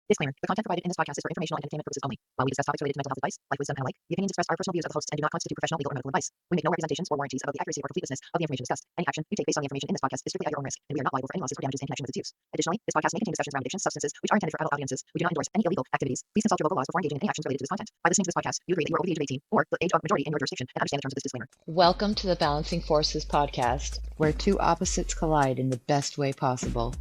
Disclaimer. The content provided in this podcast is for informational and entertainment purposes only. While we discuss topics related to mental health advice, life wisdom, and alike, the opinions expressed are personal views of the hosts and do not constitute professional, legal, or medical advice. We make no representations or warranties about the accuracy or completeness of the information discussed. Any action you take based on the information in this podcast is strictly at your own risk, and we are not liable for any losses or damages in connection with its use. Additionally, this podcast may contain discussions around addictions, substances, which are intended for adult audiences. We do not endorse any illegal activities. Please consult your local laws before engaging in any actions related to this content. By listening to this podcast, you agree that you are over the age of 18 or the age of majority in your jurisdiction and understand the terms of this disclaimer. Welcome to the Balancing Forces podcast, where two opposites collide in the best way possible.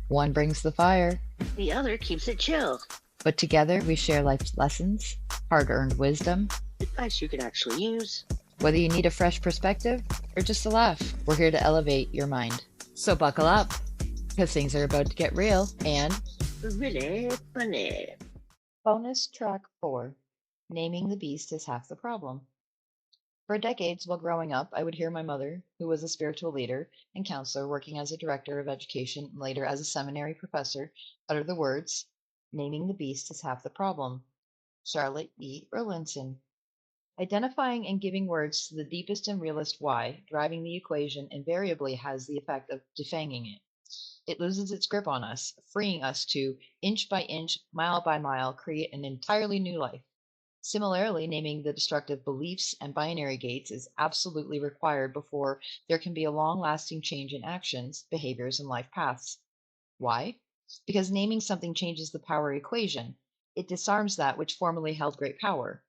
One brings the fire, the other keeps it chill. But together we share life's lessons, hard-earned wisdom, advice you can actually use. Whether you need a fresh perspective or just a laugh, we're here to elevate your mind. So buckle up, because things are about to get real and really funny. Bonus track 4. Naming the beast is half the problem. For decades while growing up, I would hear my mother, who was a spiritual leader and counselor working as a director of education and later as a seminary professor, utter the words, "Naming the beast is half the problem." Charlotte E. Erlandson. Identifying and giving words to the deepest and realest why, driving the equation invariably has the effect of defanging it. It loses its grip on us, freeing us to, inch by inch, mile by mile, create an entirely new life. Similarly, naming the destructive beliefs and binary gates is absolutely required before there can be a long-lasting change in actions, behaviors, and life paths. Why? Because naming something changes the power equation. It disarms that which formerly held great power.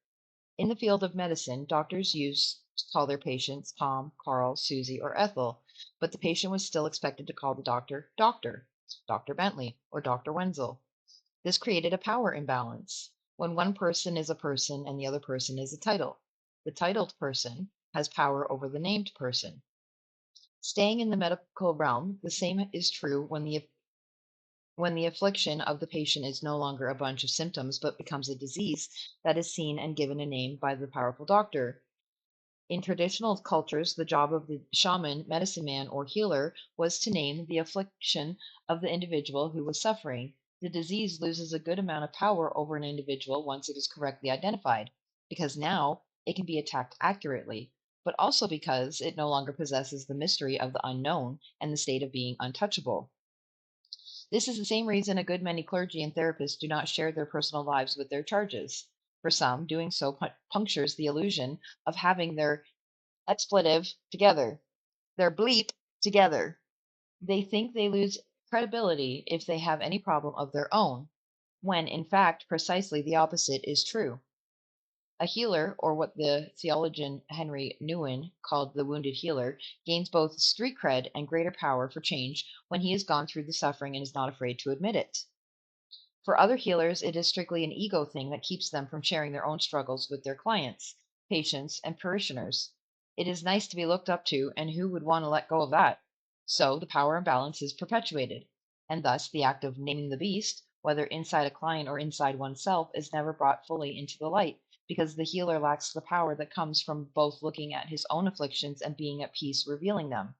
In the field of medicine, doctors used to call their patients Tom, Carl, Susie, or Ethel, but the patient was still expected to call the doctor, Dr. Bentley, or Dr. Wenzel. This created a power imbalance. When one person is a person and the other person is a title, the titled person has power over the named person. Staying in the medical realm, the same is true when the affliction of the patient is no longer a bunch of symptoms but becomes a disease that is seen and given a name by the powerful doctor. In traditional cultures, the job of the shaman, medicine man, or healer was to name the affliction of the individual who was suffering. The disease loses a good amount of power over an individual once it is correctly identified, because now it can be attacked accurately, but also because it no longer possesses the mystery of the unknown and the state of being untouchable. This is the same reason a good many clergy and therapists do not share their personal lives with their charges. For some, doing so punctures the illusion of having their expletive together, their bleep together. They think they lose credibility if they have any problem of their own, when in fact precisely the opposite is true. A healer, or what the theologian Henry Nouwen called the wounded healer, gains both street cred and greater power for change when he has gone through the suffering and is not afraid to admit it. For other healers, it is strictly an ego thing that keeps them from sharing their own struggles with their clients, patients, and parishioners. It is nice to be looked up to, and who would want to let go of that? So the power imbalance is perpetuated, and thus the act of naming the beast, whether inside a client or inside oneself, is never brought fully into the light, because the healer lacks the power that comes from both looking at his own afflictions and being at peace revealing them.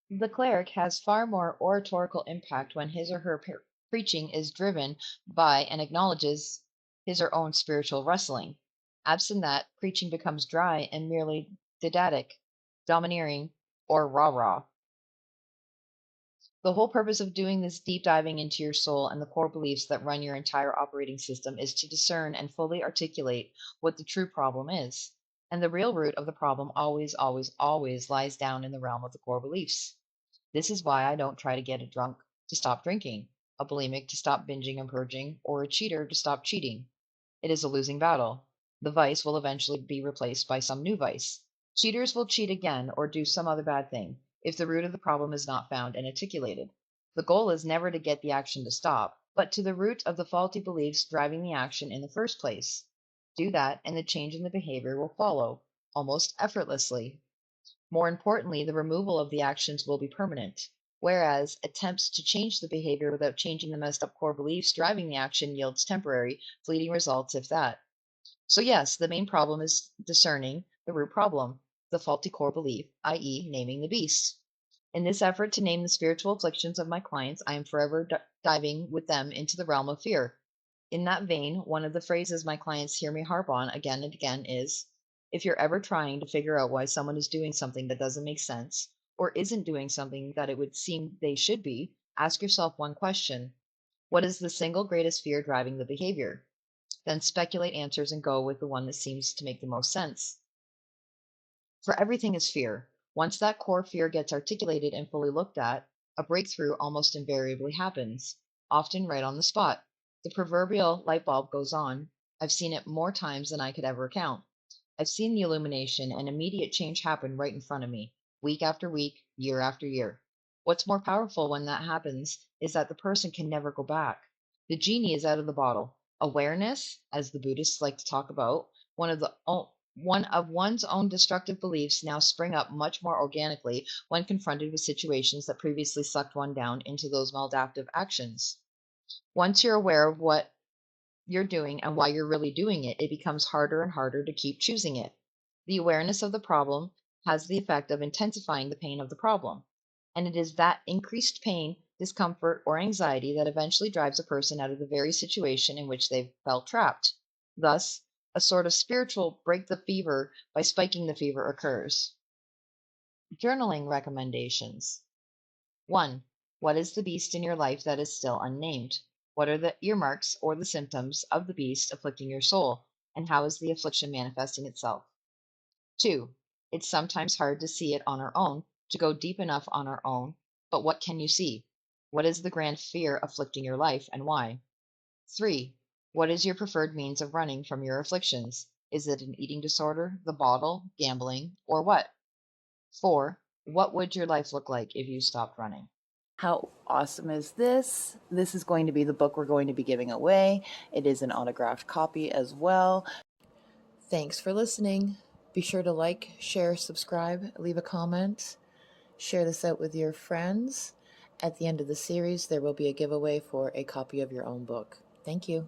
The cleric has far more oratorical impact when his or her preaching is driven by and acknowledges his or own spiritual wrestling. Absent that, preaching becomes dry and merely didactic, domineering, or rah-rah. The whole purpose of doing this deep diving into your soul and the core beliefs that run your entire operating system is to discern and fully articulate what the true problem is. And the real root of the problem always, always, always lies down in the realm of the core beliefs. This is why I don't try to get a drunk to stop drinking, a bulimic to stop binging and purging, or a cheater to stop cheating. It is a losing battle. The vice will eventually be replaced by some new vice. Cheaters will cheat again or do some other bad thing if the root of the problem is not found and articulated. The goal is never to get the action to stop, but to the root of the faulty beliefs driving the action in the first place. Do that, and the change in the behavior will follow, almost effortlessly. More importantly, the removal of the actions will be permanent, whereas attempts to change the behavior without changing the messed up core beliefs driving the action yields temporary, fleeting results, if that. So yes, the main problem is discerning the root problem, the faulty core belief, i.e. naming the beast. In this effort to name the spiritual afflictions of my clients, I am forever diving with them into the realm of fear. In that vein, one of the phrases my clients hear me harp on again and again is, if you're ever trying to figure out why someone is doing something that doesn't make sense, or isn't doing something that it would seem they should be, ask yourself one question. What is the single greatest fear driving the behavior? Then speculate answers and go with the one that seems to make the most sense. For everything is fear. Once that core fear gets articulated and fully looked at, a breakthrough almost invariably happens, often right on the spot. The proverbial light bulb goes on. I've seen it more times than I could ever count. I've seen the illumination and immediate change happen right in front of me, week after week, year after year. What's more powerful when that happens is that the person can never go back. The genie is out of the bottle. Awareness, as the Buddhists like to talk about, one of one's own destructive beliefs now spring up much more organically when confronted with situations that previously sucked one down into those maladaptive actions. Once you're aware of what you're doing and why you're really doing it, it becomes harder and harder to keep choosing it. The awareness of the problem has the effect of intensifying the pain of the problem. And it is that increased pain, discomfort, or anxiety that eventually drives a person out of the very situation in which they've felt trapped. Thus, a sort of spiritual break the fever by spiking the fever occurs. Journaling recommendations. 1. What is the beast in your life that is still unnamed? What are the earmarks or the symptoms of the beast afflicting your soul, and how is the affliction manifesting itself? 2. It's sometimes hard to see it on our own, to go deep enough on our own, but what can you see? What is the grand fear afflicting your life, and why? 3. What is your preferred means of running from your afflictions? Is it an eating disorder, the bottle, gambling, or what? 4. What would your life look like if you stopped running? How awesome is this? This is going to be the book we're going to be giving away. It is an autographed copy as well. Thanks for listening. Be sure to like, share, subscribe, leave a comment, share this out with your friends. At the end of the series, there will be a giveaway for a copy of your own book. Thank you.